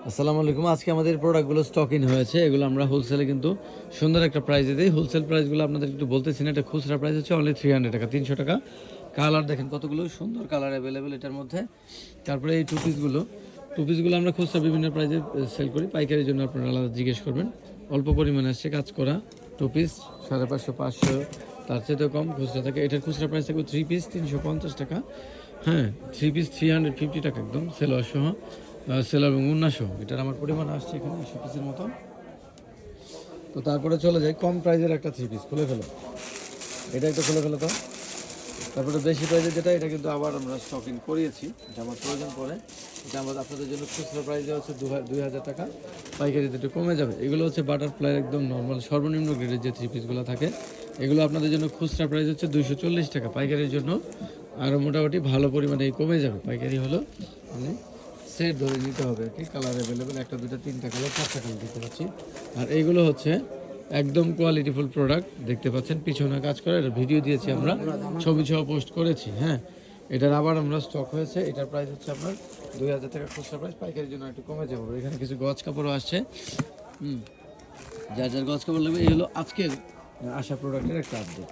আসসালামু আলাইকুম। আজকে আমাদের প্রোডাক্টগুলো স্টক ইন হয়েছে। এগুলো আমরা হোলসেলে কিন্তু সুন্দর একটা প্রাইসে দিই। হোলসেল প্রাইসগুলো আপনাদের একটু বলতেছি না। এটা খুচরা প্রাইস হচ্ছে অনলি 300 টাকা, 300 টাকা। কালার দেখেন কতগুলো সুন্দর কালার অ্যাভেলেবেল এটার মধ্যে। তারপরে এই টু পিসগুলো আমরা খুচরা বিভিন্ন প্রাইসে সেল করি। পাইকারির জন্য আপনারা আলাদা জিজ্ঞেস করবেন। অল্প পরিমাণে আসছে কাজ করা টু পিস 550, 500, তার চেয়েও কম খুচরা থাকে। এটার খুচরা প্রাইস থাকবে 3 পিস 350 টাকা। হ্যাঁ, 3 পিস 350 টাকা একদম সেলোয়ার সহ, সেলার এবং উন্নাসহ। এটার আমার পরিমাণ আসছে এখানে 80 পিসের মতো। তো তারপরে চলে যাই কম প্রাইজের একটা 3 পিস খুলে ফেলো। এটা একটু খুলে ফেলো তো। তারপরে বেশি প্রাইজের যেটা, এটা কিন্তু আবার আমরা স্টক ইন করিয়েছি, এটা আমার প্রয়োজন পড়ে। এটা আমাদের আপনাদের জন্য খুচরা প্রাইসে হচ্ছে 2000 টাকা, পাইকারিতে একটু কমে যাবে। এগুলো হচ্ছে বাটারফ্লাইয়ের একদম নর্মাল সর্বনিম্ন গ্রেডের যে 3 পিসগুলো থাকে, এগুলো আপনাদের জন্য খুচরা প্রাইস হচ্ছে 240 টাকা, পাইকারির জন্য আরও মোটামুটি ভালো পরিমাণে কমে যাবে। পাইকারি হলো মানে সেট ধরে নিতে হবে আর কি। কালার অ্যাভেলেবেল, একটা দুটো তিনটা কালার 4টা কালার দিতে পারছি। আর এইগুলো হচ্ছে একদম কোয়ালিটিফুল প্রোডাক্ট, দেখতে পাচ্ছেন পিছনে কাজ করে। এটা ভিডিও দিয়েছি আমরা, ছবি সহ পোস্ট করেছি। হ্যাঁ, এটার আবার আমরা স্টক হয়েছে। এটার প্রাইস হচ্ছে আপনার 2000 টাকা খুচরা প্রাইস, পাইকারির জন্য একটু কমে যাবে। এখানে কিছু গজ কাপড়ও আসছে। যার যার গজ কাপড় লাগবে। এই হলো আজকের আসা প্রোডাক্টের একটা আপডেট।